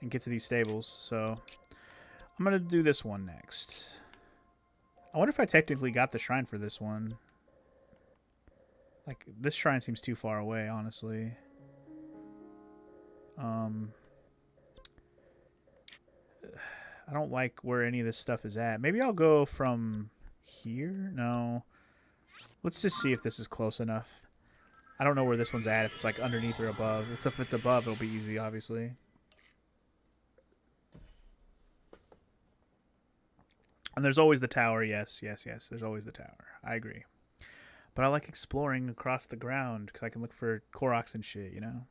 and get to these stables. So I'm going to do this one next. I wonder if I technically got the shrine for this one. Like, this shrine seems too far away, honestly. I don't like where any of this stuff is at. Maybe I'll go from here? No. Let's just see if this is close enough. I don't know where this one's at, if it's like underneath or above. If it's above, it'll be easy, obviously. And there's always the tower. Yes. There's always the tower. I agree. But I like exploring across the ground because I can look for Koroks and shit, you know?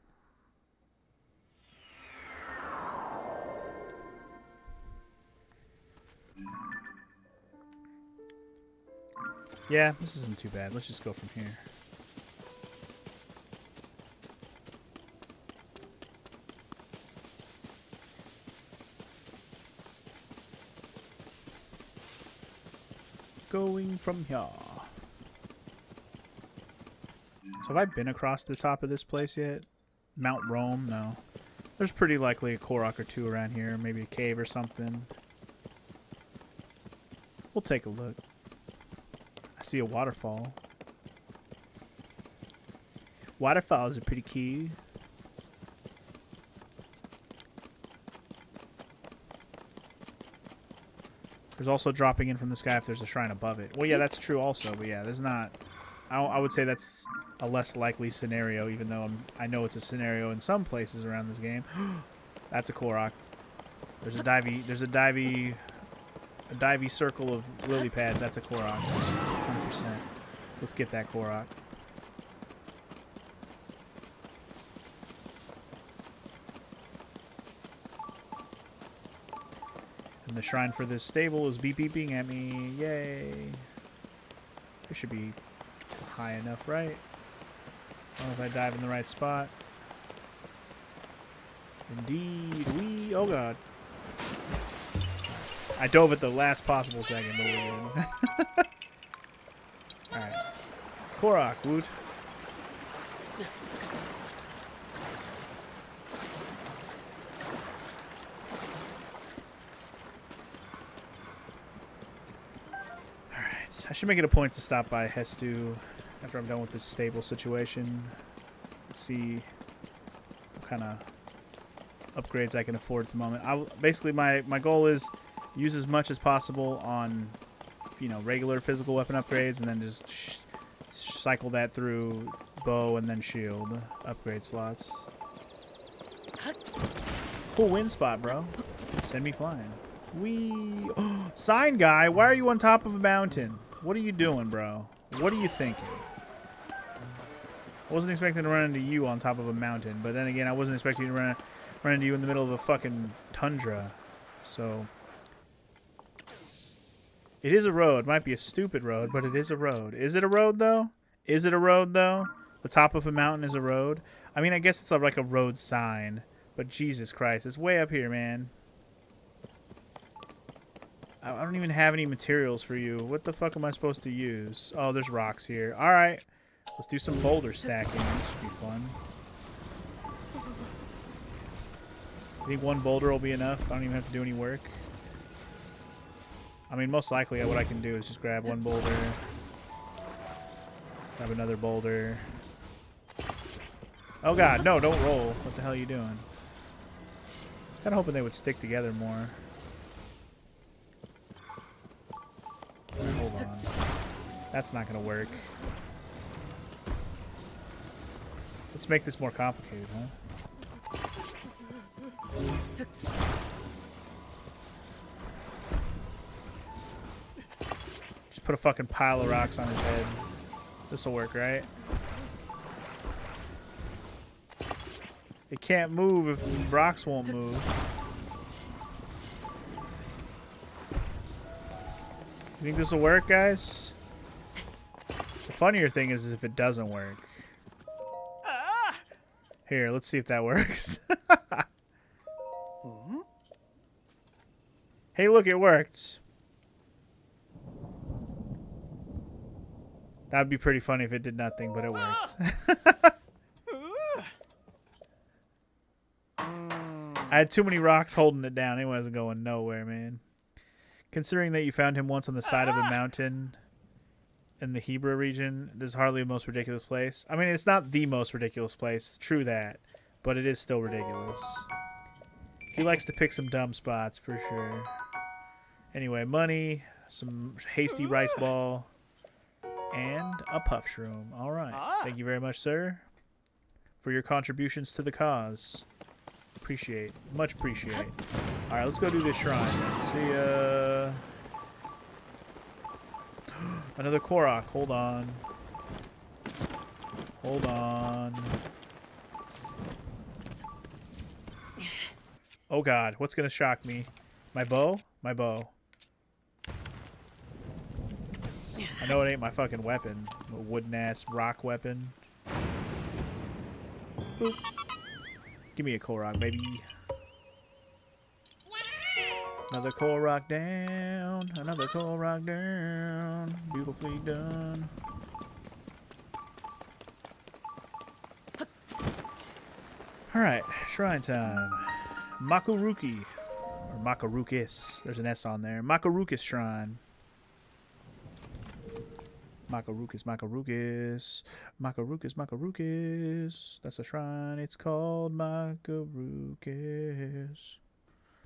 Yeah, this isn't too bad. Let's just go from here. Going from here. So have I been across the top of this place yet? Mount Rome? No. There's pretty likely a Korok or two around here. Maybe a cave or something. We'll take a look. I see a waterfall. Waterfalls are pretty key. There's also dropping in from the sky if there's a shrine above it. Well, yeah, that's true also. But yeah, there's not... I would say that's a less likely scenario, even though I know it's a scenario in some places around this game. That's a Korok. There's a divey circle of lily pads. That's a Korok. 100%. Let's get that Korok. And the shrine for this stable is beep beeping at me. Yay. It should be high enough, right? As long as I dive in the right spot. Indeed, we... Oh, God. I dove at the last possible second. Alright. Korok, woot. Alright. I should make it a point to stop by Hestu after I'm done with this stable situation. See what kind of upgrades I can afford at the moment. Basically, my goal is use as much as possible on, you know, regular physical weapon upgrades, and then just cycle that through bow and then shield upgrade slots. Cool wind spot, bro. Send me flying. Wee. Oh, sign guy, why are you on top of a mountain? What are you doing, bro? What are you thinking? I wasn't expecting to run into you on top of a mountain, but then again, I wasn't expecting to run into you in the middle of a fucking tundra. So it is a road. Might be a stupid road, but it is a road. Is it a road though? Is it a road though? The top of a mountain is a road. I mean, I guess it's like a road sign, but Jesus Christ, it's way up here, man. I don't even have any materials for you. What the fuck am I supposed to use? Oh, there's rocks here. All right. Let's do some boulder stacking. This should be fun. I think one boulder will be enough. I don't even have to do any work. I mean, most likely what I can do is just grab one boulder. Grab another boulder. Oh god, no, don't roll. What the hell are you doing? I was kind of hoping they would stick together more. Right, hold on. That's not going to work. Let's make this more complicated, huh? Just put a fucking pile of rocks on his head. This'll work, right? It can't move if rocks won't move. You think this'll work, guys? The funnier thing is if it doesn't work. Here, let's see if that works. Hey, look, it worked. That would be pretty funny if it did nothing, but it worked. I had too many rocks holding it down. It wasn't going nowhere, man. Considering that you found him once on the side of a mountain in the Hebra region, this is hardly the most ridiculous place. I mean, it's not the most ridiculous place. True that. But it is still ridiculous. He likes to pick some dumb spots, for sure. Anyway, money, some hasty rice ball, and a puff shroom. All right. Thank you very much, sir, for your contributions to the cause. Appreciate. Much appreciate. All right, let's go do this shrine. See ya. Another Korok. Hold on. Hold on. Oh god, what's gonna shock me? My bow? My bow. I know it ain't my fucking weapon. A wooden ass rock weapon. Boop. Give me a Korok, baby. Another Korok down. Another Korok down. Beautifully done. Alright, shrine time. Makuruki. Or Makurukis. There's an S on there. Makurukis shrine. Makurukis, Makurukis. Makurukis, Makurukis. That's a shrine. It's called Makurukis.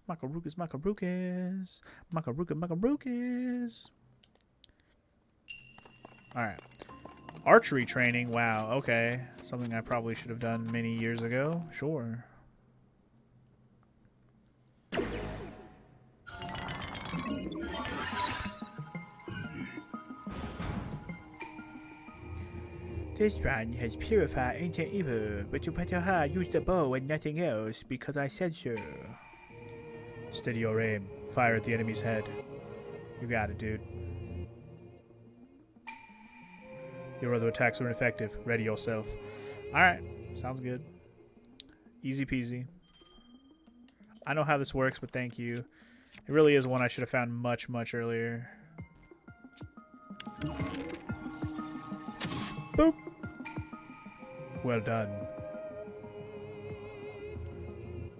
Makurukis, Makurukis. Makuruka, Makurukis. Alright. Archery training. Wow, okay. Something I probably should have done many years ago. Sure. This shrine has purified ancient evil, but you better use the bow and nothing else because I said so. Steady your aim. Fire at the enemy's head. You got it, dude. Your other attacks are ineffective. Ready yourself. Alright. Sounds good. Easy peasy. I know how this works, but thank you. It really is one I should have found much, much earlier. Boop. Well done.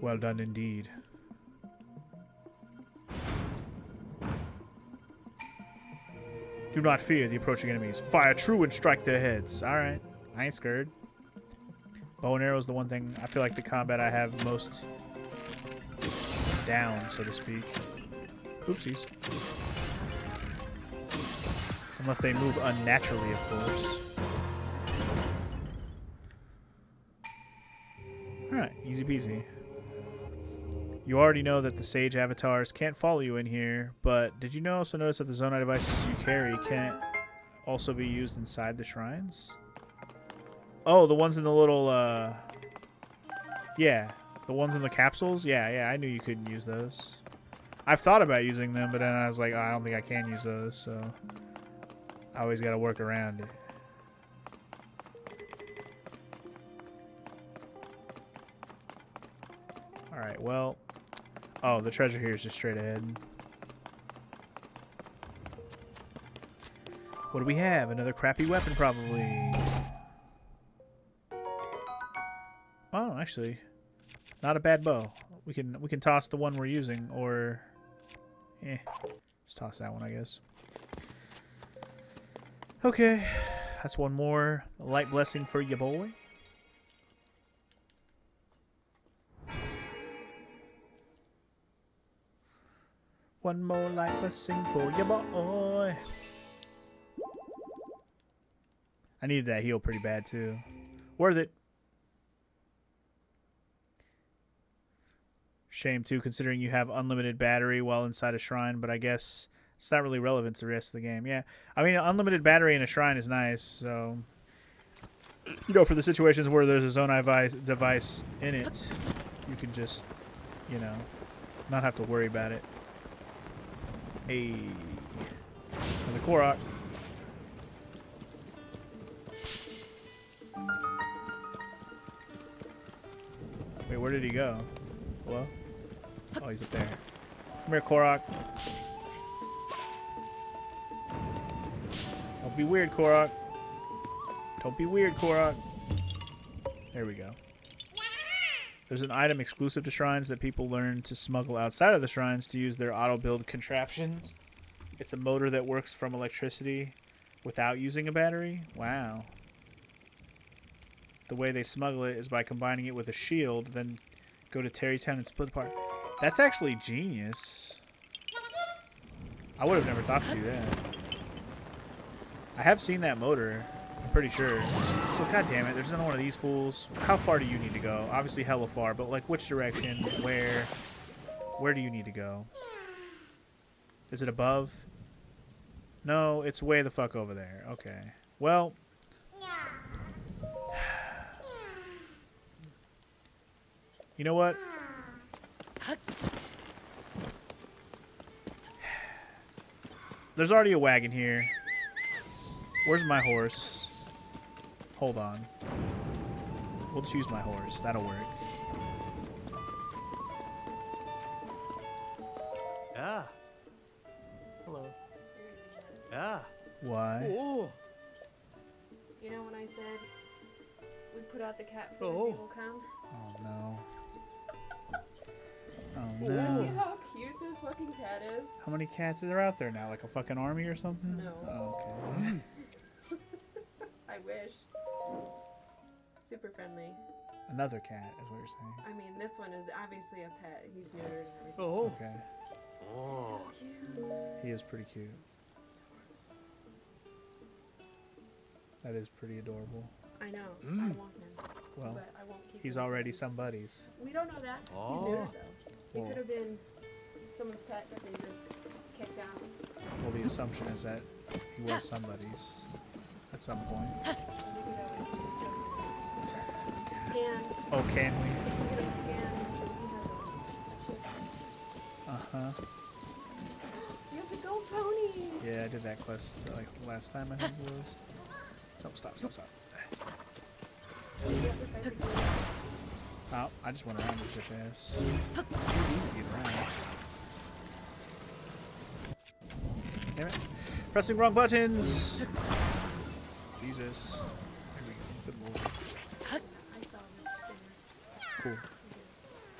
Well done indeed. Do not fear the approaching enemies. Fire true and strike their heads. Alright. I ain't scared. Bow and arrow is the one thing I feel like the combat I have most down, so to speak. Oopsies. Unless they move unnaturally, of course. Alright, easy peasy. You already know that the Sage avatars can't follow you in here, but did you also notice that the Zonai devices you carry can't also be used inside the shrines? Oh, the ones in the little, yeah, the ones in the capsules? Yeah, I knew you couldn't use those. I've thought about using them, but then I was like, oh, I don't think I can use those, so I always gotta work around it. Alright, well... Oh, the treasure here is just straight ahead. What do we have? Another crappy weapon, probably. Oh, actually, not a bad bow. We can toss the one we're using, or just toss that one, I guess. Okay, that's one more light blessing for ya boy. One more light blessing for ya boy. I needed that heal pretty bad too. Worth it. Shame too, considering you have unlimited battery while inside a shrine, but I guess it's not really relevant to the rest of the game. Yeah, I mean, unlimited battery in a shrine is nice, so... You know, for the situations where there's a Zonai device in it, you can just, you know, not have to worry about it. Hey. Another Korok. Wait, where did he go? Hello? Oh, he's up there. Come here, Korok. Don't be weird, Korok. Don't be weird, Korok. There we go. There's an item exclusive to shrines that people learn to smuggle outside of the shrines to use their auto-build contraptions. It's a motor that works from electricity without using a battery. Wow. The way they smuggle it is by combining it with a shield, then go to Terrytown and split apart. That's actually genius. I would have never thought to do that. I have seen that motor. I'm pretty sure. So, god damn it, there's another one of these fools. How far do you need to go? Obviously hella far, but like which direction? Where? Where do you need to go? Is it above? No, it's way the fuck over there. Okay. Well. You know what? There's already a wagon here. Where's my horse? Hold on. We'll just use my horse. That'll work. Ah. Hello. Ah. Why? Oh. You know when I said we'd put out the cat food Oh. and they will come? Oh no. Oh You no. see how cute this fucking cat is? How many cats are out there now? Like a fucking army or something? No. Oh, okay. I wish. Super friendly. Another cat is what you're saying. I mean, this one is obviously a pet. He's neutered and everything. Oh. Okay. Oh. So cute. He is pretty cute. That is pretty adorable. I know. I Mm. want him. Well, But I won't keep he's him. already somebody's. We don't know that. He's Oh. neutered though. He Well, could have been someone's pet that they just kicked out. well, the assumption is that he was somebody's at some point. We could always just scan. Oh, can we? We could always scan so he has a chip. Uh-huh. You have the gold pony! Yeah, I did that quest like last time I think it was. Oh, stop. You have the feather gold. Oh, I just went around this bitch ass. It's too easy to get around. Damn it. Pressing wrong buttons! Jesus. There we go. Good lord. I saw this thing. Cool.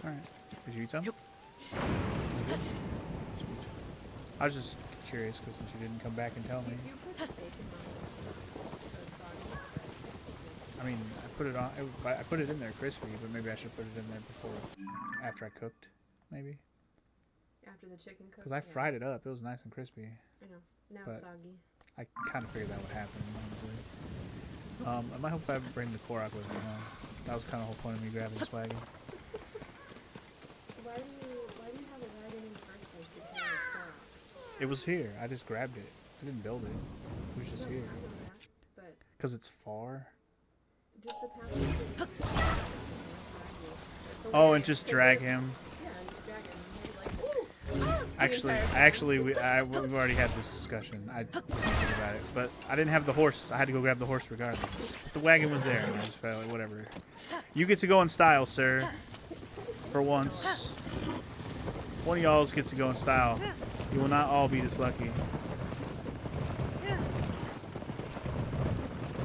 Alright. Did you eat some? Yep. Sweet. I was just curious because since you didn't come back and tell me. You put the bacon on it, so it's soggy, but it's so I mean, I put it on. I put it in there crispy, but maybe I should put it in there before, after I cooked, maybe. good. After the chicken cooked. Because I fried it up. It was nice and crispy. I know. Now but- it's soggy. I kind of figured that would happen, honestly. I might hope I bring the Korok with me, huh? That was kind of the whole point of me grabbing this wagon. Why do you have a wagon in the first place to carry a car? It was here. I just grabbed it. I didn't build it. It was just No, here. I know that, but Because it's far. just attach it to the that's what I do. It's Oh, and hilarious, just 'cause drag they're- him. Yeah, and just drag him. And you're like, ooh! Ah! We've already had this discussion. I didn't think about it, but I didn't have the horse. I had to go grab the horse regardless. But the wagon was there, and I just felt like whatever. You get to go in style, sir. For once, one of y'all's get to go in style. You will not all be this lucky.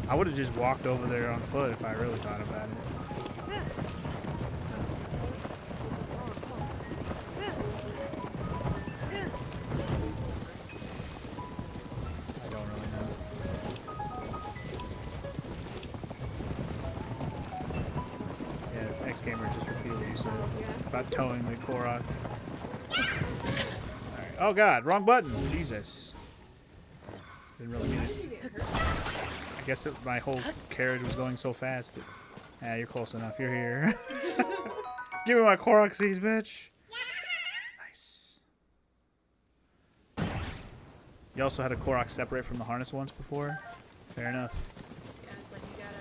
I would have just walked over there on foot if I really thought about it. I don't really know. Yeah, X Gamer just repeated what you said about towing the Korok. Alright. Oh god, wrong button. Jesus. Didn't really mean How it. did you get hurt? I guess my whole carriage was going so fast. Yeah, you're close enough. You're here. Give me my Korok seeds, bitch. Nice. You also had a Korok separate from the harness once before? Fair enough. Yeah, it's like you gotta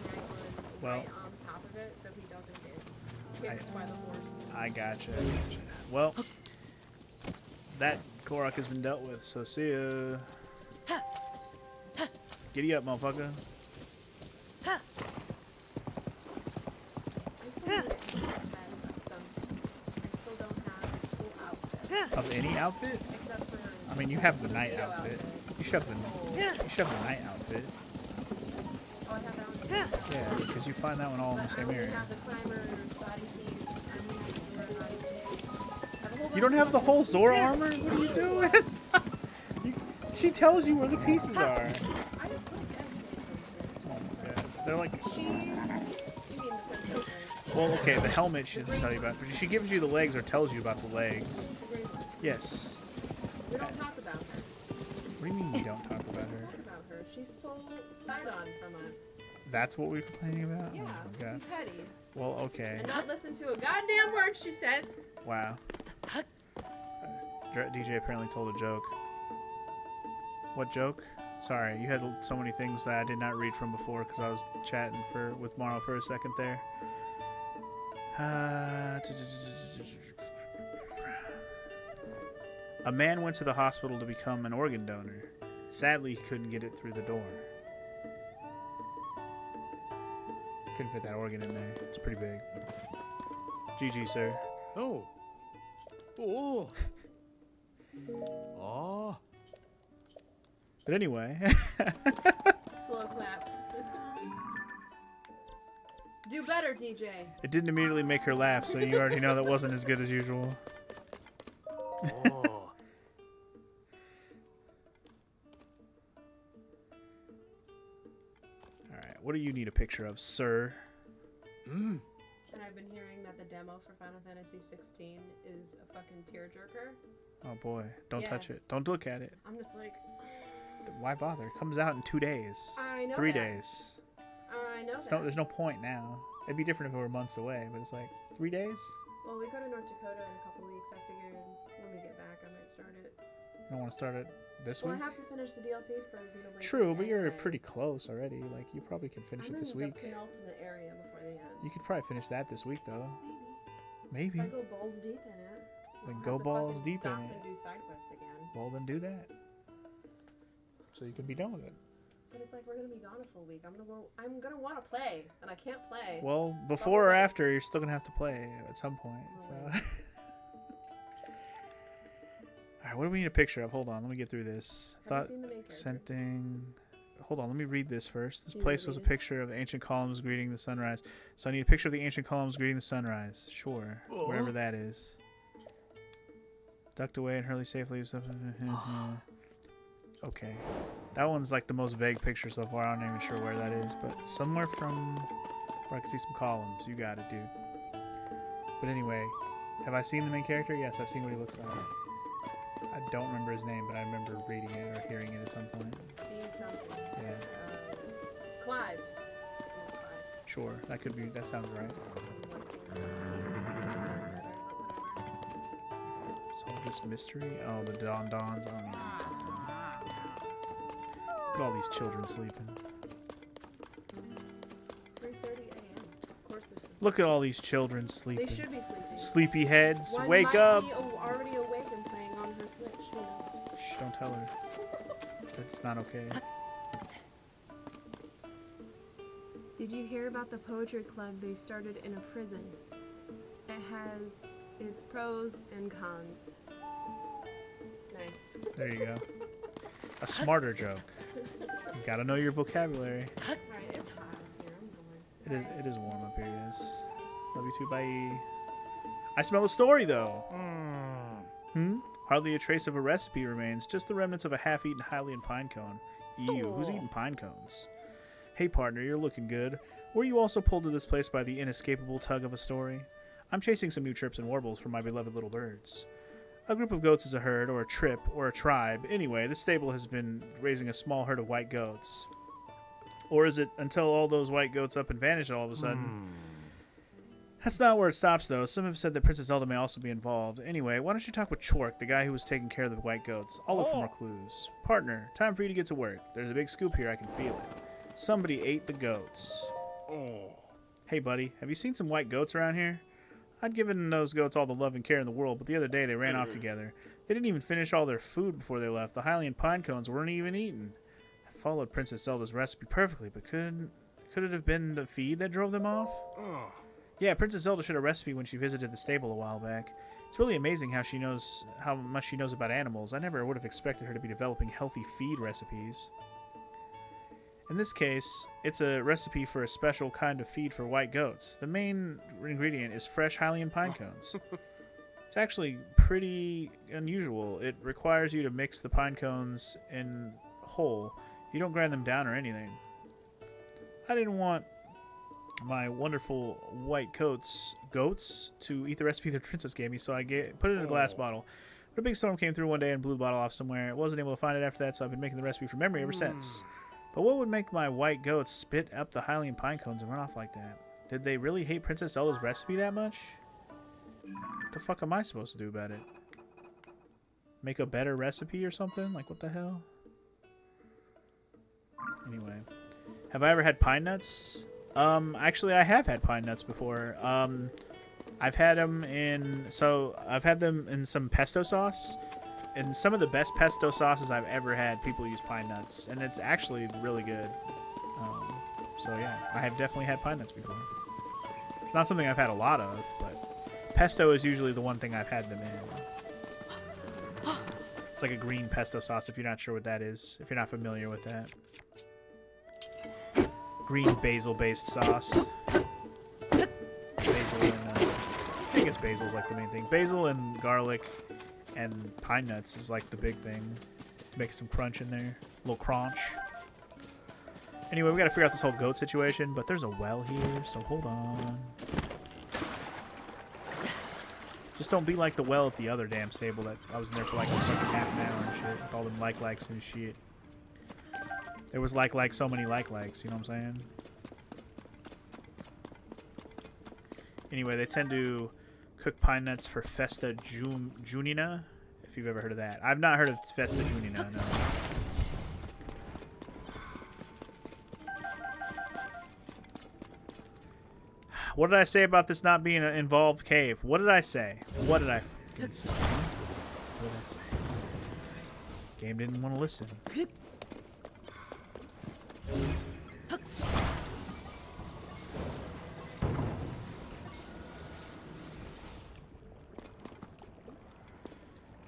drag one Well- right on top of it so he doesn't get kicked by the horse. I gotcha. Well, that Korok has been dealt with, so see ya. Giddy up, motherfucker. I still need a set of something. I still don't have a full outfit. Of any outfit? Except for I mean, you have the night tornado outfit. You should have the night outfit. Oh, I have that one. Yeah, because you find that one all in the But I same only area. have the primer, body You don't have the whole Zora armor? What are you doing? She tells you where the pieces are. I didn't put Oh my god. They're like... she. You mean the princess, right? Well, okay, the helmet she doesn't tell you about. But she gives you the legs or tells you about the legs. The green one. Yes. We don't talk about her. What do you mean you don't talk about We her? don't talk about her. She stole Sidon from us. That's what we're complaining about? Yeah, Oh my god. petty. Well, okay. And not listen to a goddamn word she says. Wow. DJ apparently told a joke. What joke? Sorry, you had so many things that I did not read from before because I was chatting with Marl for a second there. A man went to the hospital to become an organ donor. Sadly, he couldn't get it through the door. Couldn't fit that organ in there. It's pretty big. GG, sir. Oh. Oh. Oh. But anyway. Slow clap. Do better, DJ. It didn't immediately make her laugh, so you already know that wasn't as good as usual. Oh. Alright, what do you need a picture of, sir? Mm. And I've been hearing that the demo for Final Fantasy 16 is a fucking tearjerker. Oh boy, don't Yeah. touch it. Don't look at it. I'm just like, Why bother? It comes out in 2 days. I know 3 that. days. I know that. There's no point now. It'd be different if it were months away, but it's like 3 days? Well, we go to North Dakota in a couple weeks. I figured when we get back, I might start it. You don't want to start it this Well, week? I have to finish the DLCs for Xenoblade. True, but you're anyway. pretty close already. Like, you probably can finish I'm it this in week. the penultimate area before the end. You could probably finish that this week, though. Maybe. Maybe. If I go balls deep in it. Then I'll go have to balls fucking deep in stop it. and do side quests again. Well, then do that. So you can be done with it. But it's like we're gonna be gone a full week. I'm gonna want to play, and I can't play. Well, before or after, you're still going to have to play at some point. So. Right. Alright, what do we need a picture of? Hold on, let me get through this. Have you seen the main character? Scenting. Hold on, let me read this first. This You place wanna was a read it? picture of the ancient columns greeting the sunrise. So I need a picture of the ancient columns greeting the sunrise. Sure, wherever that is. Ducked away and hurley safely. Okay. That one's like the most vague picture so far. I'm not even sure where that is. But somewhere from where I can see some columns. You got it, dude. But anyway, have I seen the main character? Yes, I've seen what he looks like. I don't remember his name, but I remember reading it or hearing it at some point. See something. Yeah. Clive. It's Clive. Sure, that could be. That sounds right. Solve this mystery. Oh, the Dons. Oh, look at all these children sleeping. It's 3:30 a.m. Of course they're sleeping. Look at all these children They sleeping. should be sleeping. Sleepy heads, One wake might up! Be already awake and playing on her Switch. Who knows? Shh, don't tell her. That's not okay. Did you hear about the poetry club they started in a prison? It has its pros and cons. Nice. There you go. A smarter joke. You gotta know your vocabulary. Alright, it's hot here. I'm going. It is warm up here, yes. Love you too, bye. I smell a story, though. Hardly a trace of a recipe remains, just the remnants of a half-eaten Hylian pine cone. Ew, who's eating pine cones? Hey, partner, you're looking good. Were you also pulled to this place by the inescapable tug of a story? I'm chasing some new trips and warbles for my beloved little birds. A group of goats is a herd, or a trip, or a tribe. Anyway, this stable has been raising a small herd of white goats. Or is it until all those white goats up and vanish all of a sudden? That's not where it stops, though. Some have said that Princess Zelda may also be involved. Anyway, why don't you talk with Chork, the guy who was taking care of the white goats? I'll look for more clues. Partner, time for you to get to work. There's a big scoop here, I can feel it. Somebody ate the goats. Hey, buddy, have you seen some white goats around here? I'd given those goats all the love and care in the world, but the other day they ran off together. They didn't even finish all their food before they left. The Hylian pine cones weren't even eaten. I followed Princess Zelda's recipe perfectly, but could it have been the feed that drove them off? Yeah, Princess Zelda shared a recipe when she visited the stable a while back. It's really amazing how much she knows about animals. I never would have expected her to be developing healthy feed recipes. In this case, it's a recipe for a special kind of feed for white goats. The main ingredient is fresh Hylian pine cones. It's actually pretty unusual. It requires you to mix the pine cones in whole. You don't grind them down or anything. I didn't want my wonderful white goats to eat the recipe the princess gave me, so I put it in a glass bottle. But a big storm came through one day and blew the bottle off somewhere. I wasn't able to find it after that, so I've been making the recipe from memory ever since. But what would make my white goats spit up the Hylian pine cones and run off like that? Did they really hate Princess Zelda's recipe that much? What the fuck am I supposed to do about it? Make a better recipe or something? Like, what the hell? Anyway. Have I ever had pine nuts? Actually, I have had pine nuts before. I've had them in... So, I've had them in some pesto sauce. And some of the best pesto sauces I've ever had, people use pine nuts. And it's actually really good. So, yeah. I have definitely had pine nuts before. It's not something I've had a lot of, but... Pesto is usually the one thing I've had them in. It's like a green pesto sauce, if you're not sure what that is. If you're not familiar with that. Green basil-based sauce. Basil and... I guess basil is like the main thing. Basil and garlic and pine nuts is like the big thing. Make some crunch in there. A little crunch. Anyway, we gotta figure out this whole goat situation, but there's a well here, so hold on. Just don't be like the well at the other damn stable that I was in there for like fucking half an hour and shit with all them likes and shit. There was like so many likes, you know what I'm saying? Anyway, they tend to cook pine nuts for Festa Junina, if you've ever heard of that. I've not heard of Festa Junina, no. What did I say about this not being an involved cave? What did I say? What did I fucking say? What did I say? Game didn't want to listen.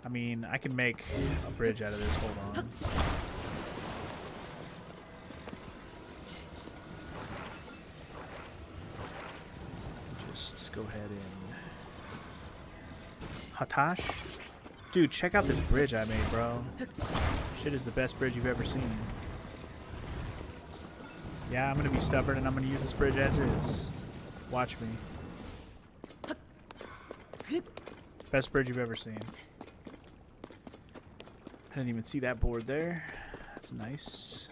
I mean, I can make a bridge out of this. Hold on. Just go ahead and... Hatash? Dude, check out this bridge I made, bro. Shit is the best bridge you've ever seen. Yeah, I'm gonna be stubborn and I'm gonna use this bridge as is. Watch me. Best bridge you've ever seen. I didn't even see that board there. That's nice.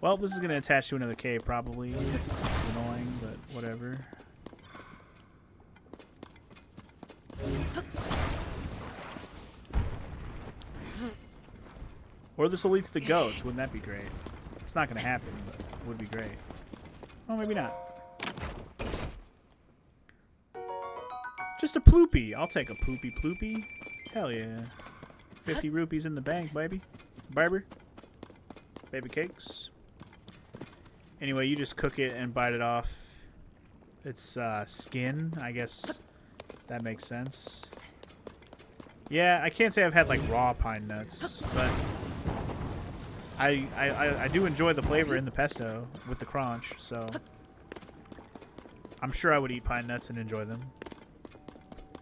Well, this is gonna attach to another cave probably. It's annoying, but whatever. Or this will lead to the goats. Wouldn't that be great? It's not going to happen, but it would be great. Well, maybe not. Just a ploopy. I'll take a poopy ploopy. Hell yeah. 50 rupees in the bank, baby. Barber. Baby cakes. Anyway, you just cook it and bite it off. It's skin, I guess. That makes sense. Yeah, I can't say I've had like raw pine nuts, but I do enjoy the flavor in the pesto with the crunch, so I'm sure I would eat pine nuts and enjoy them.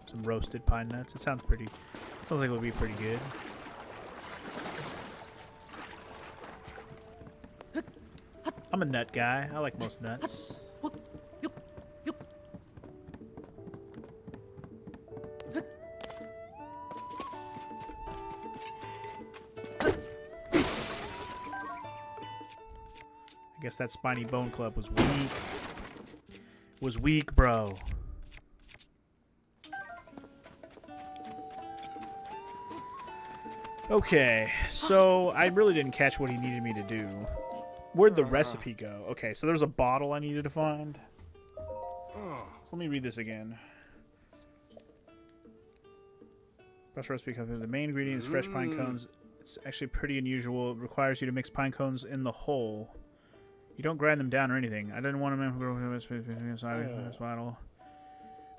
Some roasted pine nuts. It sounds pretty. Sounds like it would be pretty good. I'm a nut guy. I like most nuts. I guess that spiny bone club was weak. Was weak, bro. Okay, so I really didn't catch what he needed me to do. Where'd the recipe go? Okay, so there's a bottle I needed to find. So let me read this again. Best recipe comes the main ingredient is fresh pine cones. It's actually pretty unusual. It requires you to mix pine cones in the whole. You don't grind them down or anything. I didn't want to bottle.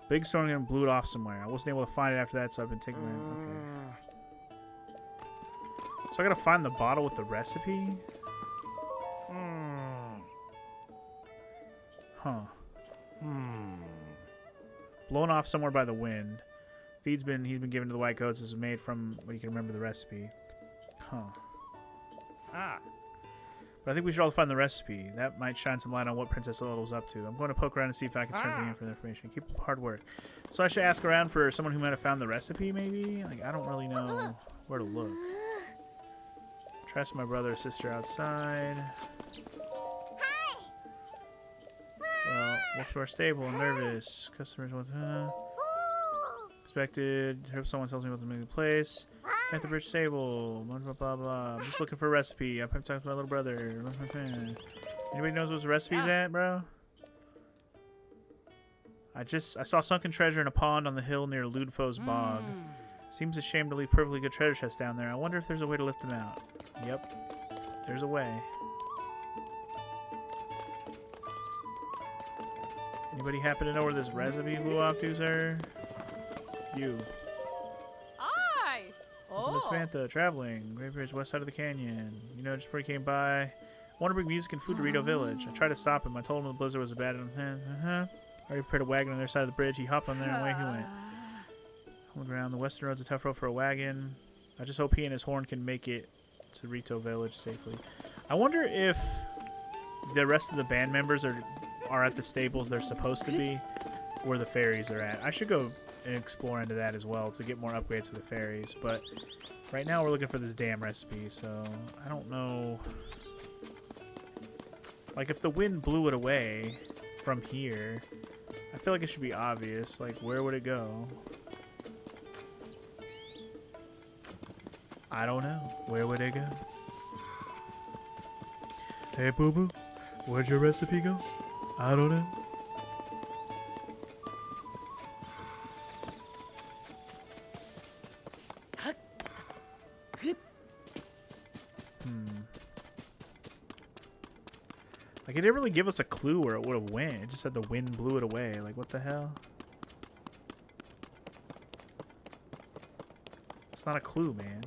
Big storm and blew it off somewhere. I wasn't able to find it after that, so I've been taking it. Okay. So I gotta find the bottle with the recipe? Huh. blown off somewhere by the wind. He's been given to the white coats. This is made from, well, you can remember the recipe. Huh. Ah. But I think we should all find the recipe. That might shine some light on what Princess Little's up to. I'm going to poke around and see if I can turn it in for the information. Keep up the hard work. So I should ask around for someone who might have found the recipe, maybe? Like, I don't really know where to look. Try to my brother or sister outside. Well, walk to our stable. I'm nervous. Customers want expected. Hope someone tells me what to make the place. At the bridge stable. Blah, blah, blah, blah. I'm just looking for a recipe. I'm talking to my little brother. Anybody knows what the recipe's at, bro? I saw sunken treasure in a pond on the hill near Ludfo's bog. Seems a shame to leave perfectly good treasure chests down there. I wonder if there's a way to lift them out. Yep. There's a way. Anybody happen to know where this recipe flew off to, sir? You. Oh. Samantha, traveling. Great Bridge, west side of the canyon. You know, just before he came by. I want to bring music and food to Rito Village. I tried to stop him. I told him the blizzard was a bad one. Already prepared a wagon on their side of the bridge. He hopped on there and away he went. On the ground, the western road's a tough road for a wagon. I just hope he and his horn can make it to Rito Village safely. I wonder if the rest of the band members are at the stables they're supposed to be, where the fairies are at. I should go and explore into that as well to get more upgrades for the fairies, but right now we're looking for this damn recipe, so I don't know. Like, if the wind blew it away from here, I feel like it should be obvious. Like, where would it go? I don't know. Where would it go? Hey, boo-boo, where'd your recipe go? I don't know. Like, it didn't really give us a clue where it would have went. It just said the wind blew it away. Like, what the hell? It's not a clue, man.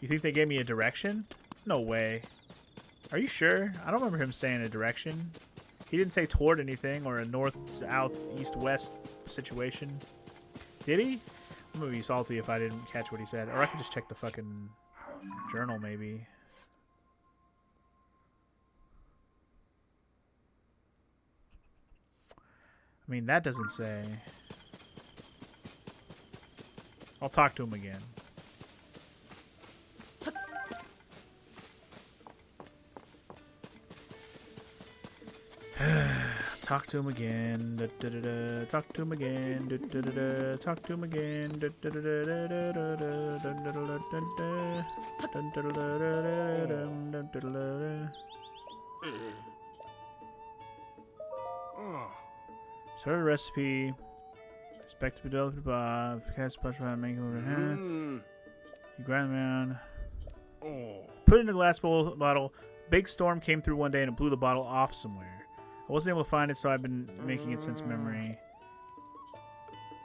You think they gave me a direction? No way. Are you sure? I don't remember him saying a direction. He didn't say toward anything or a north, south, east, west situation. Did he? I'm gonna be salty if I didn't catch what he said. Or I could just check the fucking journal, maybe. I mean, that doesn't say. I'll talk to him again. Talk to him again. Da, da, da, da. Talk to him again. Da, da, da, da. Talk to him again. Da, da, da, da, da, da, da, da, da, da, da, da. Dun, da, da, da, da, dun, dun, da, da, da. Start a recipe. Expect to be developed above. Cast punch around, make it over hand. You grind them down. Put it in a glass bottle. Big storm came through one day and it blew the bottle off somewhere. I wasn't able to find it, so I've been making it since memory.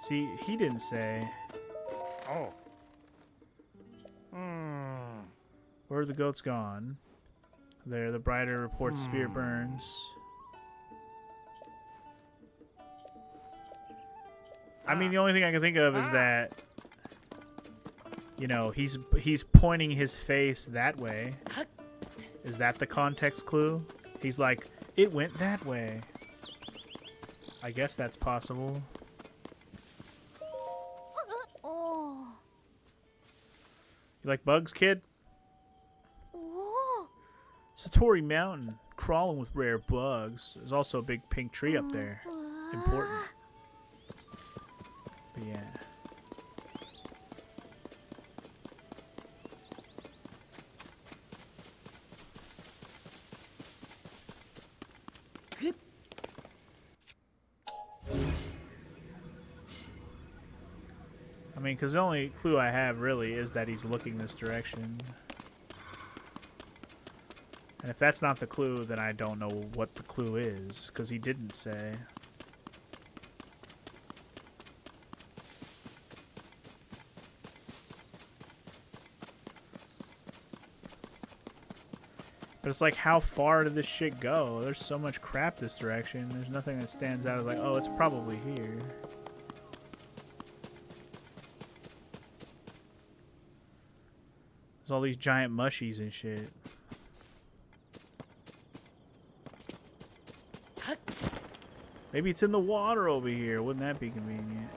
See, he didn't say. Oh. Where are the goats gone? There, the brighter reports spear burns. I mean, the only thing I can think of is that, you know, he's pointing his face that way. Is that the context clue? He's like, it went that way. I guess that's possible. You like bugs, kid? Satori Mountain, crawling with rare bugs. There's also a big pink tree up there. Important. But yeah. I mean, because the only clue I have really is that he's looking this direction. And if that's not the clue, then I don't know what the clue is, because he didn't say. But it's like, how far did this shit go? There's so much crap this direction. There's nothing that stands out as like, oh, it's probably here. There's all these giant mushies and shit. Maybe it's in the water over here. Wouldn't that be convenient?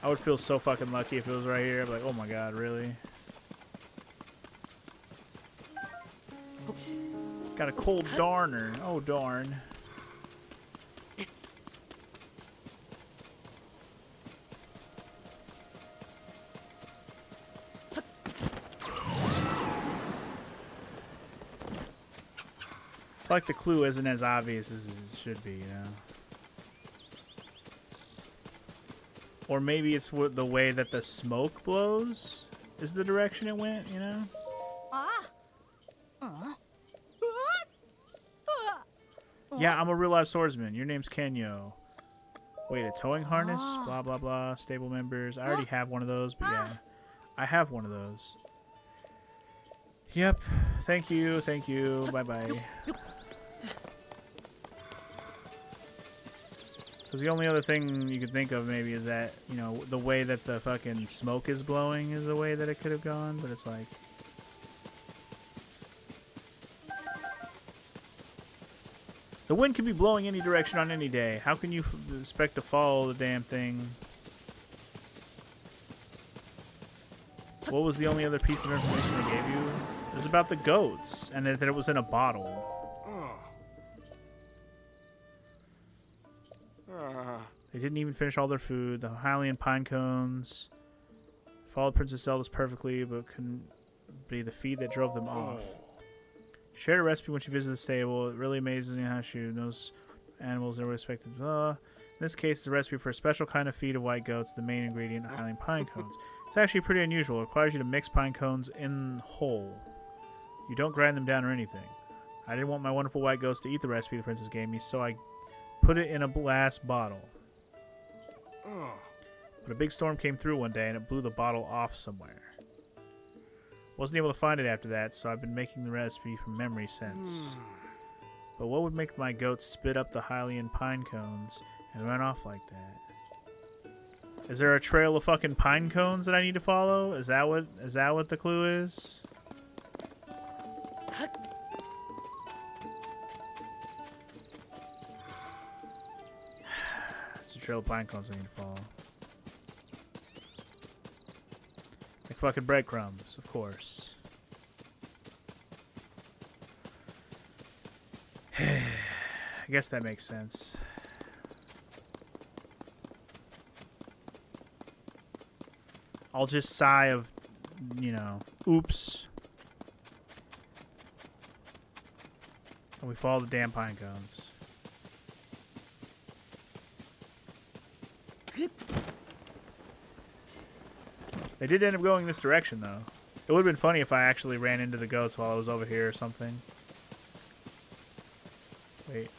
I would feel so fucking lucky if it was right here. I'd be like, oh my god, really? Got a cold darner. Oh, darn. I feel like the clue isn't as obvious as it should be, you know? Or maybe it's the way that the smoke blows is the direction it went, you know? Yeah, I'm a real life swordsman. Your name's Kenyo. Wait, a towing harness? Blah, blah, blah. Stable members. I already have one of those, but yeah. I have one of those. Yep. Thank you. Thank you. Bye-bye. Because the only other thing you could think of maybe is that, you know, the way that the fucking smoke is blowing is the way that it could have gone, but it's like... The wind could be blowing any direction on any day. How can you expect to follow the damn thing? What was the only other piece of information they gave you? It was about the goats, and that it was in a bottle. They didn't even finish all their food. The Hylian pine cones followed Princess Zelda's perfectly, but couldn't be the feed that drove them off. She shared a recipe when she visited the stable. It really amazes me how she knows animals never expected. In this case, it's a recipe for a special kind of feed of white goats, the main ingredient of Hylian pine cones. It's actually pretty unusual. It requires you to mix pine cones in whole. You don't grind them down or anything. I didn't want my wonderful white goats to eat the recipe the princess gave me, so I put it in a glass bottle. But a big storm came through one day and it blew the bottle off somewhere. Wasn't able to find it after that, so I've been making the recipe from memory since. But what would make my goats spit up the Hylian pine cones and run off like that? Is there a trail of fucking pine cones that I need to follow? Is that what the clue is? It's a trail of pine cones I need to follow. Like fucking breadcrumbs, of course. I guess that makes sense. I'll just sigh of, you know, oops. And we follow the damn pine cones. They did end up going this direction, though. It would have been funny if I actually ran into the goats while I was over here or something. Wait.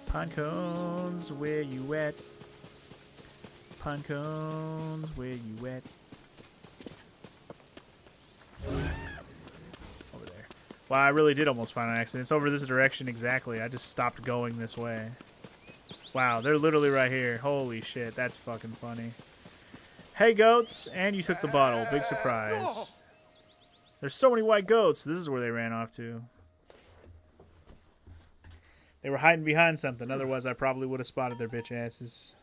Pine cones, where you at? Pine cones, where you at? Over there. Wow, I really did almost find an accident. It's over this direction exactly. I just stopped going this way. Wow, they're literally right here. Holy shit, that's fucking funny. Hey, goats! And you took the bottle. Big surprise. There's so many white goats. This is where they ran off to. They were hiding behind something. Otherwise, I probably would have spotted their bitch asses.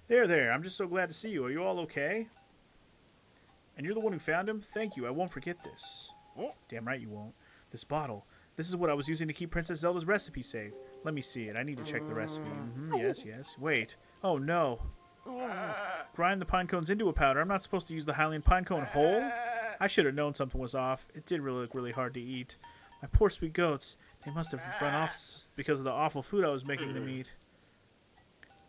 There. I'm just so glad to see you. Are you all okay? And you're the one who found him? Thank you. I won't forget this. Oh, damn right you won't. This bottle. This is what I was using to keep Princess Zelda's recipe safe. Let me see it. I need to check the recipe. Yes. Wait. Oh, no. Grind the pine cones into a powder. I'm not supposed to use the Hylian pine cone whole? I should have known something was off. It did really look really hard to eat. My poor sweet goats. They must have run off because of the awful food I was making them eat.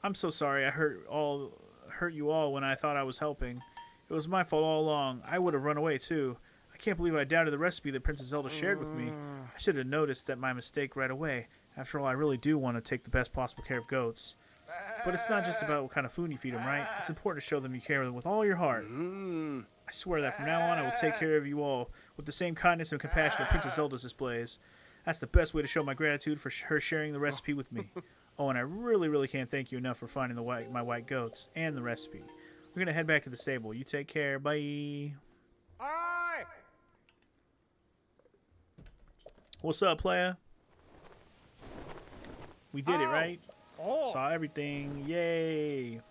I'm so sorry I hurt you all when I thought I was helping. It was my fault all along. I would have run away, too. I can't believe I doubted the recipe that Princess Zelda shared with me. I should have noticed that my mistake right away. After all, I really do want to take the best possible care of goats. But it's not just about what kind of food you feed them, right? It's important to show them you care for them with all your heart. I swear that from now on, I will take care of you all with the same kindness and compassion that Princess Zelda displays. That's the best way to show my gratitude for her sharing the recipe with me. Oh, and I really, really can't thank you enough for finding my white goats and the recipe. We're going to head back to the stable. You take care. Bye. Aye. What's up, playa? We did it, right? Oh. Saw everything. Yay.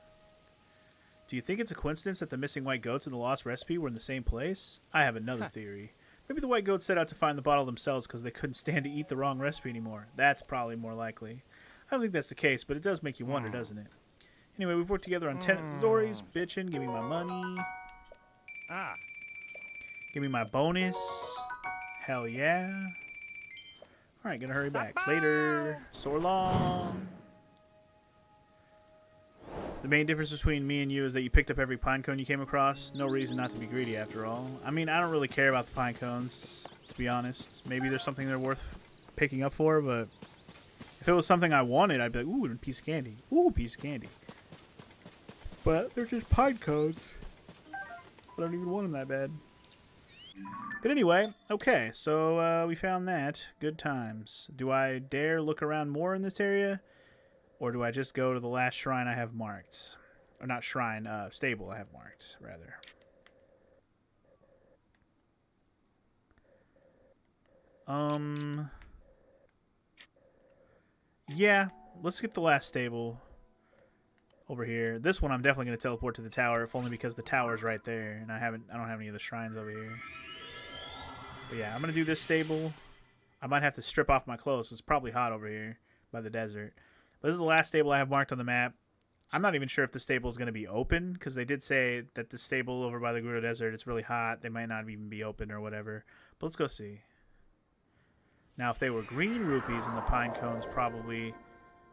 Do you think it's a coincidence that the missing white goats and the lost recipe were in the same place? I have another theory. Maybe the white goats set out to find the bottle themselves because they couldn't stand to eat the wrong recipe anymore. That's probably more likely. I don't think that's the case, but it does make you wonder, doesn't it? Anyway, we've worked together on 10 stories. Bitchin', give me my money. Ah. Give me my bonus. Hell yeah. Alright, gonna hurry back. Later. So long. The main difference between me and you is that you picked up every pine cone you came across. No reason not to be greedy, after all. I mean, I don't really care about the pine cones, to be honest. Maybe there's something they're worth picking up for, but if it was something I wanted, I'd be like, ooh, a piece of candy. Ooh, a piece of candy. But they're just pine cones. I don't even want them that bad. But anyway, okay, so we found that. Good times. Do I dare look around more in this area? Or do I just go to the last shrine I have marked? Or not shrine, stable I have marked, rather. Yeah, let's get the last stable over here. This one I'm definitely going to teleport to the tower, if only because the tower's right there, and I don't have any of the shrines over here. But yeah, I'm going to do this stable. I might have to strip off my clothes. It's probably hot over here by the desert. But this is the last stable I have marked on the map. I'm not even sure if the stable is going to be open, because they did say that the stable over by the Gerudo Desert, it's really hot. They might not even be open or whatever. But let's go see. Now, if they were green rupees and the pine cones probably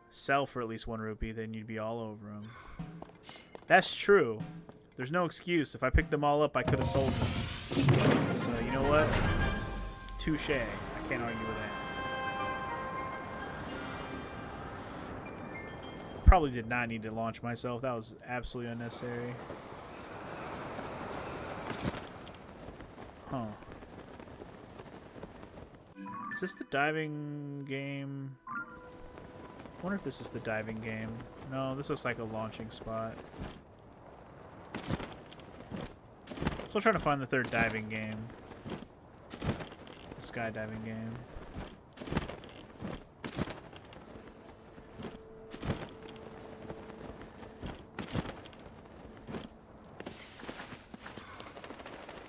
sell for at least 1 rupee, then you'd be all over them. That's true. There's no excuse. If I picked them all up, I could have sold them. So, you know what? Touche. I can't argue with that. Probably did not need to launch myself. That was absolutely unnecessary. Huh. Is this the diving game? I wonder if this is the diving game. No, this looks like a launching spot. Still trying to find the third diving game. The skydiving game.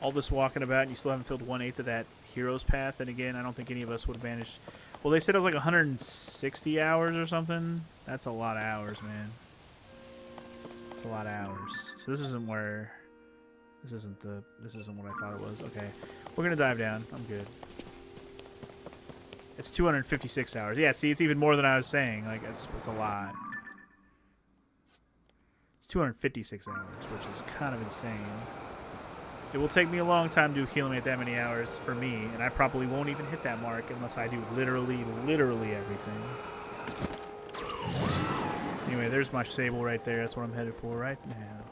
All this walking about and you still haven't filled 1/8 of that hero's path, and again, I don't think any of us would have managed. Well, they said it was like 160 hours or something. That's a lot of hours, man. It's a lot of hours. So this isn't where. This isn't what I thought it was. Okay, we're gonna dive down. I'm good. It's 256 hours. Yeah, see, it's even more than I was saying. Like it's a lot. It's 256 hours, which is kind of insane. It will take me a long time to accumulate that many hours for me, and I probably won't even hit that mark unless I do literally everything. Anyway, there's my stable right there. That's what I'm headed for right now.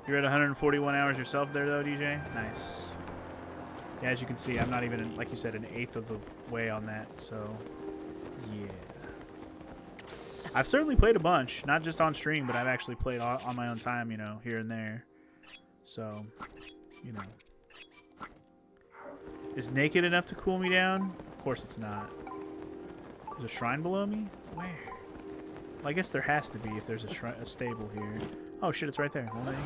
You're at 141 hours yourself there, though, DJ? Nice. Yeah, as you can see, I'm not even, like you said, 1/8 of the way on that, so yeah. I've certainly played a bunch, not just on stream, but I've actually played on my own time, you know, here and there. So, you know. Is naked enough to cool me down? Of course it's not. There's a shrine below me? Where? Well, I guess there has to be if there's a stable here. Oh shit, it's right there. Well, there you go.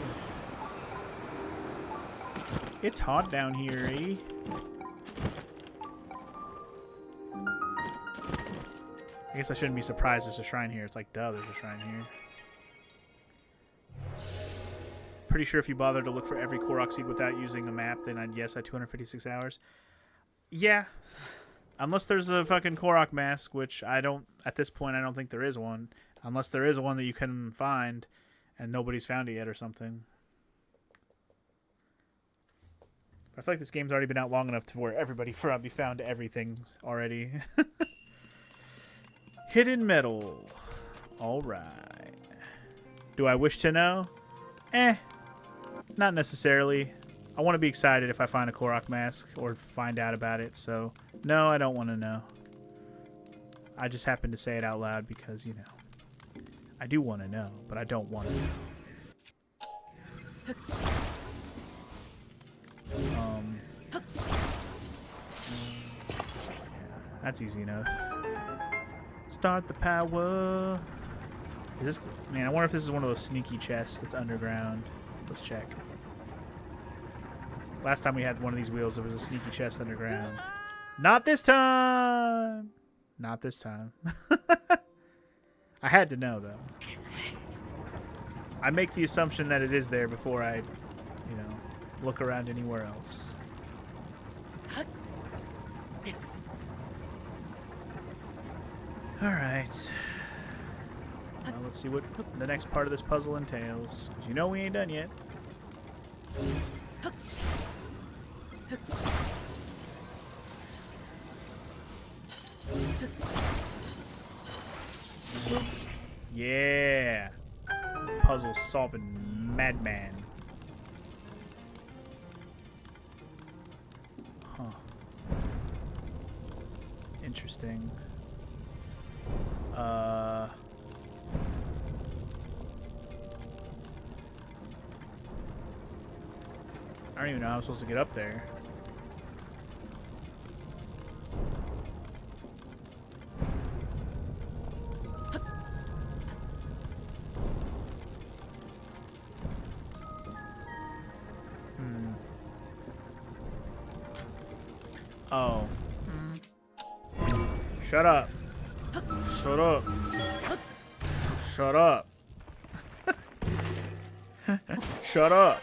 It's hot down here, eh? I guess I shouldn't be surprised there's a shrine here. It's like, duh, there's a shrine here. Pretty sure if you bother to look for every Korok seed without using the map, then I'd guess at 256 hours. Yeah. Unless there's a fucking Korok mask, which I don't, at this point, I don't think there is one. Unless there is one that you can find and nobody's found it yet or something. I feel like this game's already been out long enough to where everybody probably found everything already. Hidden metal. Alright. Do I wish to know? Not necessarily. I want to be excited if I find a Korok mask or find out about it, so no, I don't want to know. I just happened to say it out loud because, you know, I do want to know, but I don't want to know. Yeah, that's easy enough. Start the power. Is this, man, I wonder if this is one of those sneaky chests that's underground. Let's check. Last time we had one of these wheels, there was a sneaky chest underground. Not this time! Not this time. I had to know, though. I make the assumption that it is there before I, you know, look around anywhere else. Alright. Well, let's see what the next part of this puzzle entails. 'Cause you know we ain't done yet. Yeah! Puzzle solving madman. Huh. Interesting. I don't even know how I'm supposed to get up there. Oh. Shut up. Shut up. Shut up. Shut up.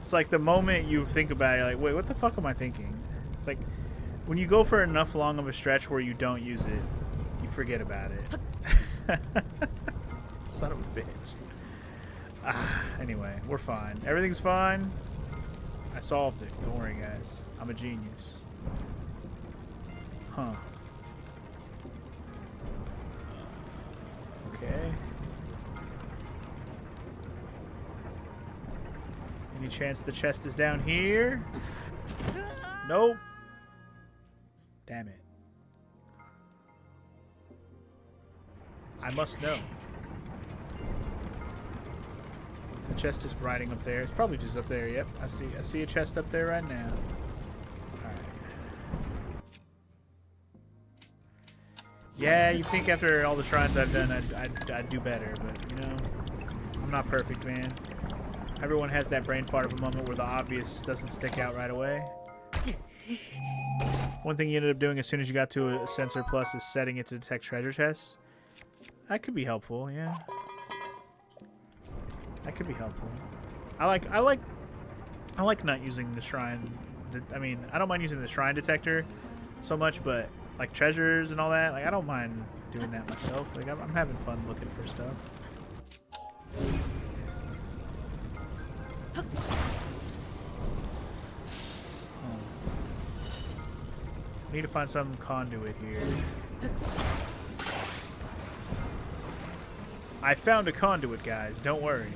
It's like the moment you think about it, you're like, wait, what the fuck am I thinking? It's like when you go for enough long of a stretch where you don't use it, you forget about it. Son of a bitch. Anyway, we're fine. Everything's fine. I solved it. Don't worry, guys. I'm a genius. Huh. Okay. Any chance the chest is down here? Nope. Damn it. I must know. The chest is riding up there. It's probably just up there. Yep, I see a chest up there right now. Alright. Yeah, you think after all the shrines I've done I'd do better, but you know, I'm not perfect, man. Everyone has that brain fart of a moment where the obvious doesn't stick out right away. One thing you ended up doing as soon as you got to a sensor plus is setting it to detect treasure chests. That could be helpful, yeah. That could be helpful. I like not using the shrine. I mean, I don't mind using the shrine detector so much, but like treasures and all that, like I don't mind doing that myself. Like I'm having fun looking for stuff. Need to find some conduit here. I found a conduit, guys. Don't worry.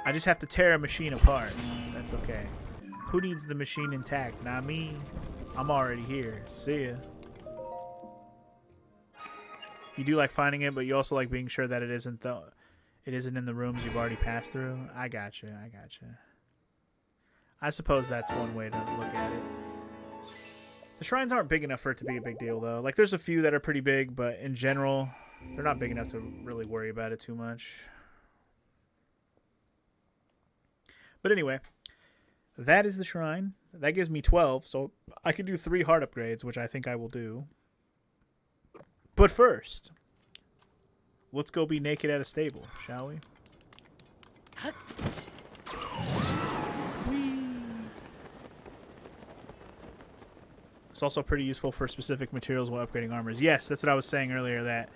I just have to tear a machine apart. That's okay. Who needs the machine intact? Not me. I'm already here. See ya. You do like finding it, but you also like being sure that it isn't in the rooms you've already passed through. I gotcha. I gotcha. I suppose that's one way to look at it. The shrines aren't big enough for it to be a big deal, though. Like, there's a few that are pretty big, but in general, they're not big enough to really worry about it too much. But anyway, that is the shrine. That gives me 12, so I can do 3 heart upgrades, which I think I will do. But first, let's go be naked at a stable, shall we? It's also pretty useful for specific materials while upgrading armors. Yes, that's what I was saying earlier, that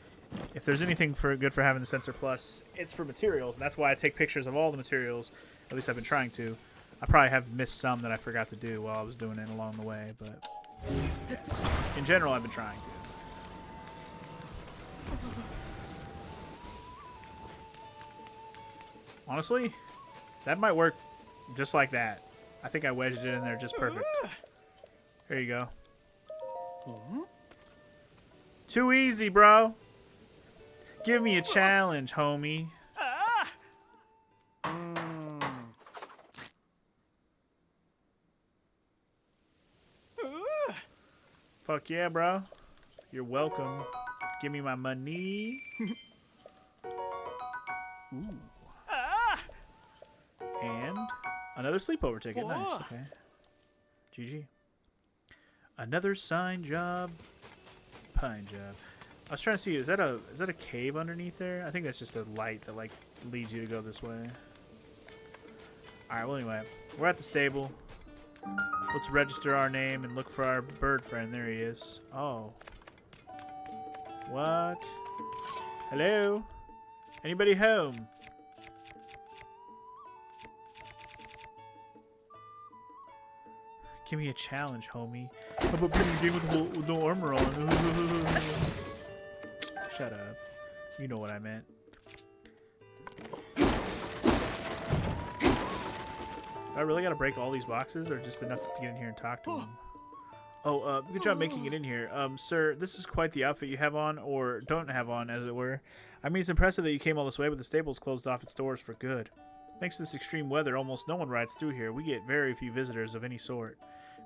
if there's anything good for having the Sensor Plus, it's for materials, and that's why I take pictures of all the materials. At least I've been trying to. I probably have missed some that I forgot to do while I was doing it along the way, but in general, I've been trying to. Honestly, that might work just like that. I think I wedged it in there just perfect. There you go. Too easy, bro. Give me a challenge, homie. Fuck yeah, bro. You're welcome. Give me my money. Ooh. And another sleepover ticket. Nice. Okay. GG. Another sign job. Pine job. I was trying to see, is that a cave underneath there? I think that's just a light that like leads you to go this way. Alright, well anyway. We're at the stable. Let's register our name and look for our bird friend. There he is. Oh. What? Hello? Anybody home? Give me a challenge, homie. How about playing a game with no armor on? Shut up. You know what I meant. Do I really gotta break all these boxes, or just enough to get in here and talk to him? Oh, good job making it in here. Sir, this is quite the outfit you have on, or don't have on, as it were. I mean, it's impressive that you came all this way, but the stable's closed off its doors for good. Thanks to this extreme weather, almost no one rides through here. We get very few visitors of any sort.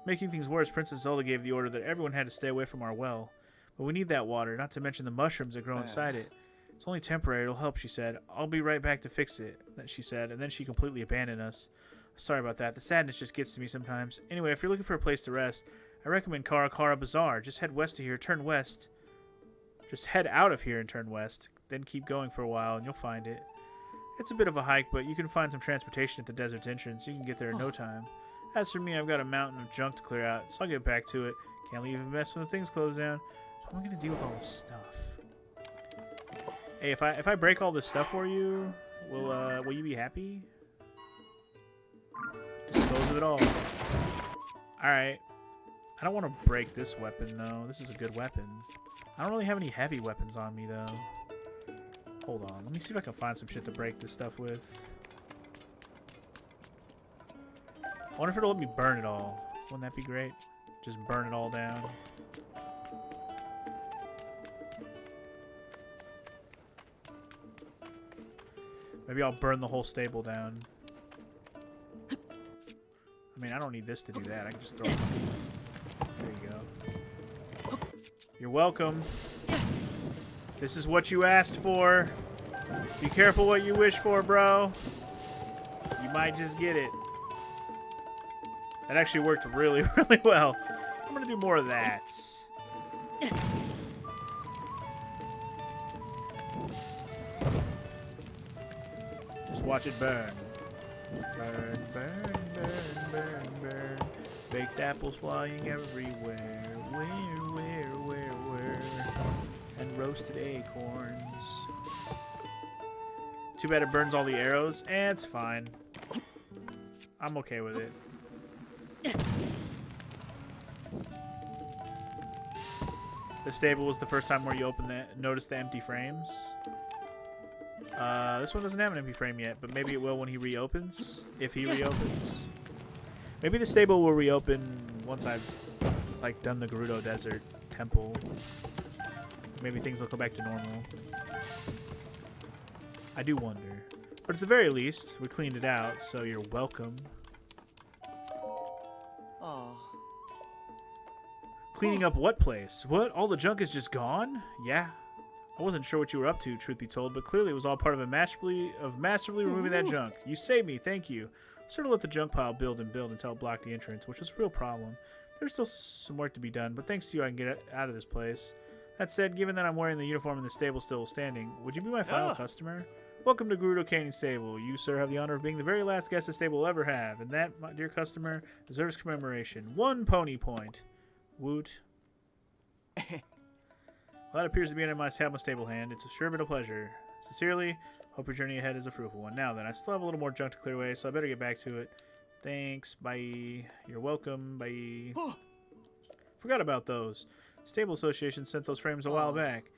Making things worse, Princess Zelda gave the order that everyone had to stay away from our well. But we need that water, not to mention the mushrooms that grow inside it. It's only temporary, it'll help, she said. I'll be right back to fix it, she said, and then she completely abandoned us. Sorry about that, the sadness just gets to me sometimes. Anyway, if you're looking for a place to rest, I recommend Karakara Bazaar. Just head west of here, turn west. Just head out of here and turn west. Then keep going for a while and you'll find it. It's a bit of a hike, but you can find some transportation at the desert's entrance. You can get there in no time. As for me, I've got a mountain of junk to clear out, so I'll get back to it. Can't leave a mess when the things close down. What am I going to do with all this stuff? Hey, if I break all this stuff for you, will you be happy? Dispose of it all. Alright. I don't want to break this weapon, though. This is a good weapon. I don't really have any heavy weapons on me, though. Hold on. Let me see if I can find some shit to break this stuff with. I wonder if it'll let me burn it all. Wouldn't that be great? Just burn it all down. Maybe I'll burn the whole stable down. I mean, I don't need this to do that. I can just throw it. There you go. You're welcome. This is what you asked for. Be careful what you wish for, bro. You might just get it. That actually worked really, really well. I'm going to do more of that. Just watch it burn. Burn, burn, burn, burn, burn. Baked apples flying everywhere. Where? And roasted acorns. Too bad it burns all the arrows. It's fine. I'm okay with it. The stable was the first time where you noticed the empty frames. This one doesn't have an empty frame yet, but maybe it will when he reopens. If he reopens. Maybe the stable will reopen once I've like done the Gerudo Desert Temple. Maybe things will go back to normal. I do wonder. But at the very least, we cleaned it out, so you're welcome. Cleaning up what place? What? All the junk is just gone? Yeah. I wasn't sure what you were up to, truth be told, but clearly it was all part of a masterfully removing that junk. You saved me, thank you. Sort of let the junk pile build until it blocked the entrance, which was a real problem. There's still some work to be done, but thanks to you I can get out of this place. That said, given that I'm wearing the uniform and the stable still standing, would you be my final customer? Welcome to Gerudo Canyon Stable. You, sir, have the honor of being the very last guest the stable will ever have, and that, my dear customer, deserves commemoration. 1 pony point. Woot. Well, Well, that appears to be in my stable hand. It's sure been a pleasure. Sincerely, hope your journey ahead is a fruitful one. Now then, I still have a little more junk to clear away, so I better get back to it. Thanks. Bye. You're welcome. Bye. Forgot about those. Stable Association sent those frames a while back.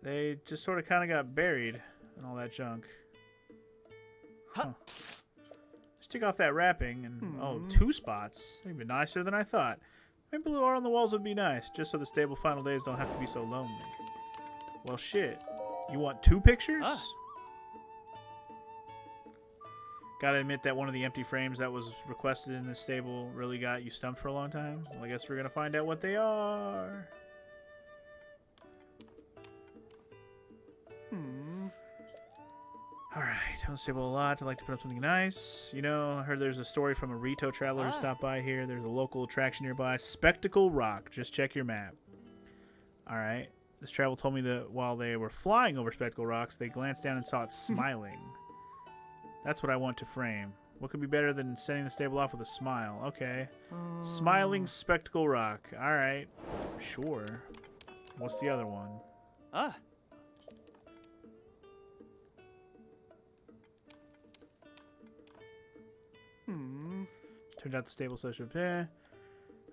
They just sort of kind of got buried in all that junk. Huh. Just take off that wrapping and... Oh, 2 spots. Even nicer than I thought. Maybe a little art on the walls would be nice, just so the stable final days don't have to be so lonely. Well, shit. You want 2 pictures? Gotta admit that one of the empty frames that was requested in this stable really got you stumped for a long time. Well, I guess we're gonna find out what they are. Alright, I was stable a lot. I'd like to put up something nice. You know, I heard there's a story from a Rito traveler who stopped by here. There's a local attraction nearby. Spectacle Rock. Just check your map. Alright. This travel told me that while they were flying over Spectacle Rocks, they glanced down and saw it smiling. That's what I want to frame. What could be better than sending the stable off with a smile? Okay. Smiling Spectacle Rock. Alright. Sure. What's the other one? Turns out the stable session.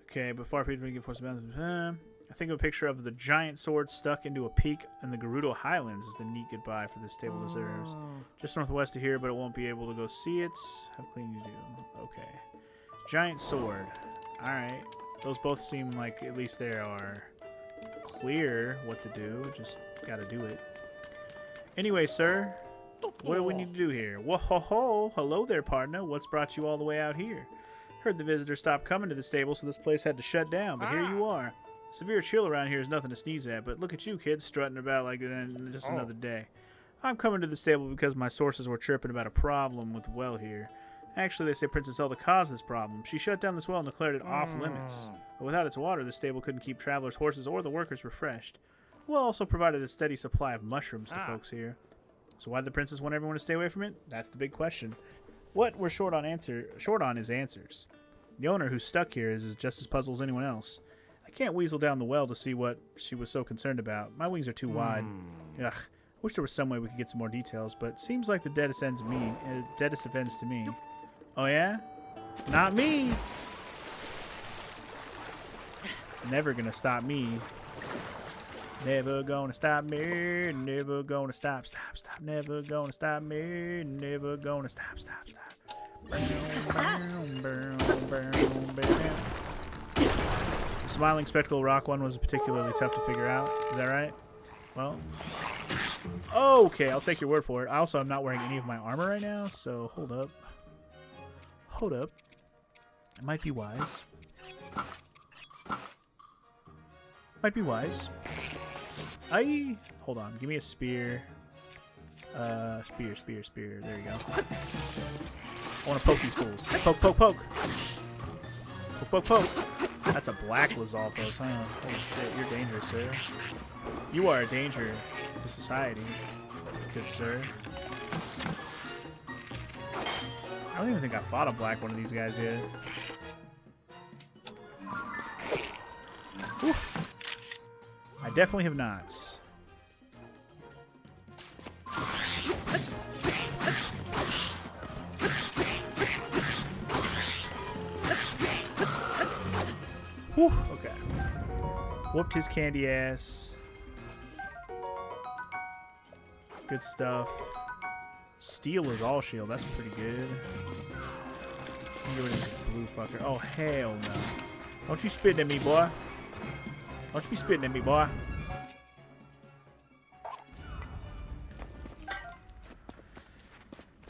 Okay, before people can force the I think a picture of the giant sword stuck into a peak in the Gerudo Highlands is the neat goodbye for this stable deserves. Just northwest of here, but it won't be able to go see it. How clean you do. Okay. Giant sword. Alright. Those both seem like at least they are clear what to do. Just gotta do it. Anyway, sir. What do we need to do here? Whoa-ho-ho! Hello there, partner. What's brought you all the way out here? Heard the visitors stopped coming to the stable, so this place had to shut down, but here you are. Severe chill around here is nothing to sneeze at, but look at you kids strutting about like just another day. I'm coming to the stable because my sources were chirping about a problem with the well here. Actually, they say Princess Zelda caused this problem. She shut down this well and declared it off limits. But without its water, the stable couldn't keep travelers, horses, or the workers refreshed. The well also provided a steady supply of mushrooms to folks here. So why did the princess want everyone to stay away from it? That's the big question. What we're short on is answers. The owner who's stuck here is just as puzzled as anyone else. I can't weasel down the well to see what she was so concerned about. My wings are too wide. Ugh. Wish there was some way we could get some more details, but seems like the deadest ends to me. Oh yeah? Not me! Never gonna stop me. Never gonna stop me. Never gonna stop. Never gonna stop me. Never gonna stop. The Smiling Spectacle Rock one was particularly tough to figure out. Is that right? Well, okay, I'll take your word for it. I also am not wearing any of my armor right now, so hold up. Hold up. It might be wise. Might be wise. Hold on. Give me a spear. Spear. There you go. I want to poke these fools. Poke. Poke. That's a black Lizalfos, huh? Holy shit, you're dangerous, sir. You are a danger to society, good sir. I don't even think I fought a black one of these guys yet. Whew. I definitely have not. Whew, okay. Whooped his candy ass. Good stuff. Steel is all shield. That's pretty good. Get rid of this blue fucker. Oh, hell no. Don't you spit at me, boy. Don't you be spitting at me, boy.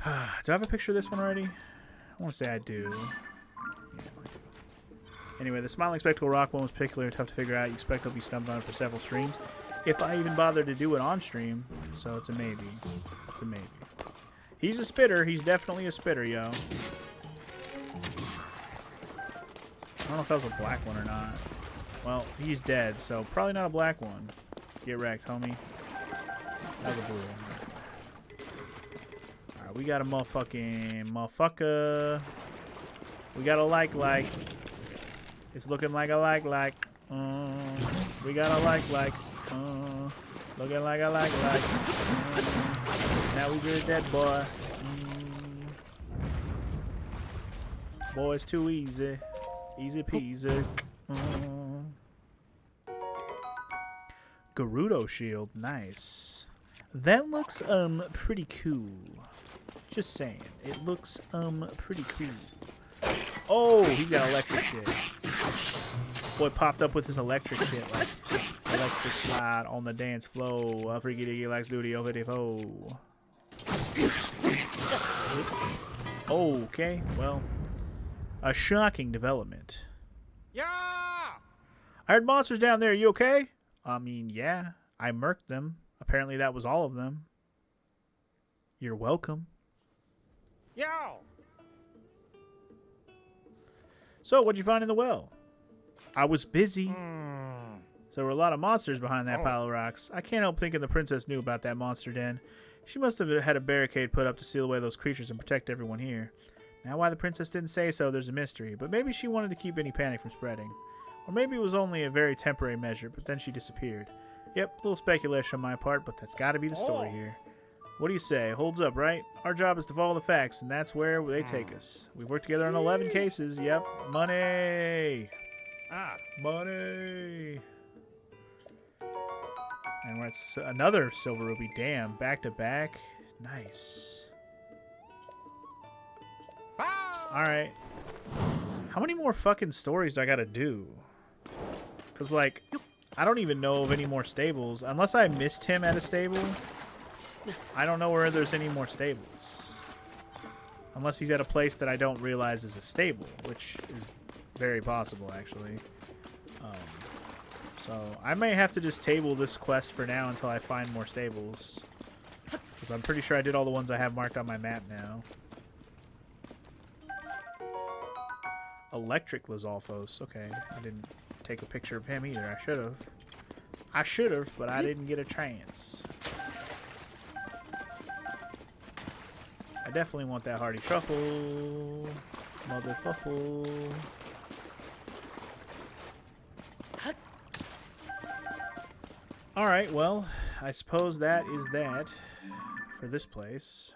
Do I have a picture of this one already? I want to say I do. Yeah. Anyway, the Smiling Spectacle Rock one was particularly tough to figure out. You expect I'll be stumped on it for several streams. If I even bother to do it on stream. So it's a maybe. It's a maybe. He's a spitter. He's definitely a spitter, yo. I don't know if that was a black one or not. Well, he's dead, so probably not a black one. Get wrecked, homie. That was a blue one. Alright, we got a motherfucker. We got a like. It's looking like a like. We got a like. Looking like I like. Now we good that boy. Boy, it's too easy. Easy peasy. Gerudo shield, nice. That looks pretty cool. Just saying, it looks pretty cool. Oh, he's got electric shit. Boy popped up with his electric shit, like electric slide on the dance floor. A freaky diggy like Studio 54. Okay, well, a shocking development. Yeah! I heard monsters down there. You okay? I mean, yeah. I murked them. Apparently that was all of them. You're welcome. Yo! So, what'd you find in the well? I was busy. Hmm. So there were a lot of monsters behind that pile of rocks. I can't help thinking the princess knew about that monster den. She must have had a barricade put up to seal away those creatures and protect everyone here. Now why the princess didn't say so, there's a mystery. But maybe she wanted to keep any panic from spreading. Or maybe it was only a very temporary measure, but then she disappeared. Yep, a little speculation on my part, but that's got to be the story here. What do you say? Holds up, right? Our job is to follow the facts, and that's where they take us. We've worked together on 11 cases. Yep. Money! Money! And we're at another silver ruby. Damn, back to back. Nice. Alright. How many more fucking stories do I gotta do? Because, like, I don't even know of any more stables. Unless I missed him at a stable, I don't know where there's any more stables. Unless he's at a place that I don't realize is a stable, which is very possible, actually. So I may have to just table this quest for now until I find more stables. Because I'm pretty sure I did all the ones I have marked on my map now. Electric Lizalfos. Okay, I didn't take a picture of him either. I should have. I should have, but I didn't get a chance. I definitely want that Hardy Truffle. Motherfuffle. Alright, well, I suppose that is that for this place.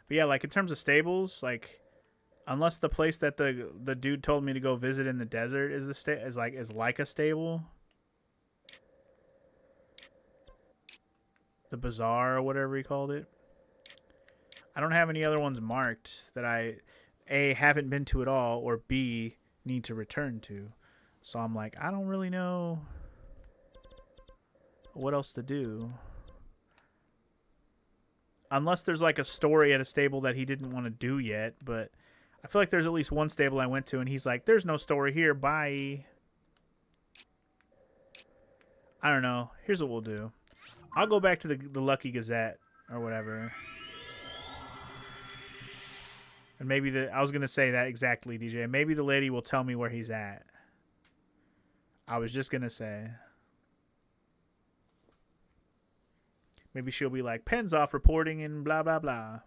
But yeah, like in terms of stables, like unless the place that the dude told me to go visit in the desert is the is like a stable, the bazaar or whatever he called it. I don't have any other ones marked that I A, haven't been to at all, or B, need to return to. So I'm like, I don't really know what else to do. Unless there's like a story at a stable that he didn't want to do yet, but I feel like there's at least one stable I went to and he's like, there's no story here, bye. I don't know. Here's what we'll do. I'll go back to the Lucky Gazette or whatever. And maybe I was going to say that exactly, DJ. Maybe the lady will tell me where he's at. I was just going to say. Maybe she'll be like, Penn's off reporting and blah, blah, blah.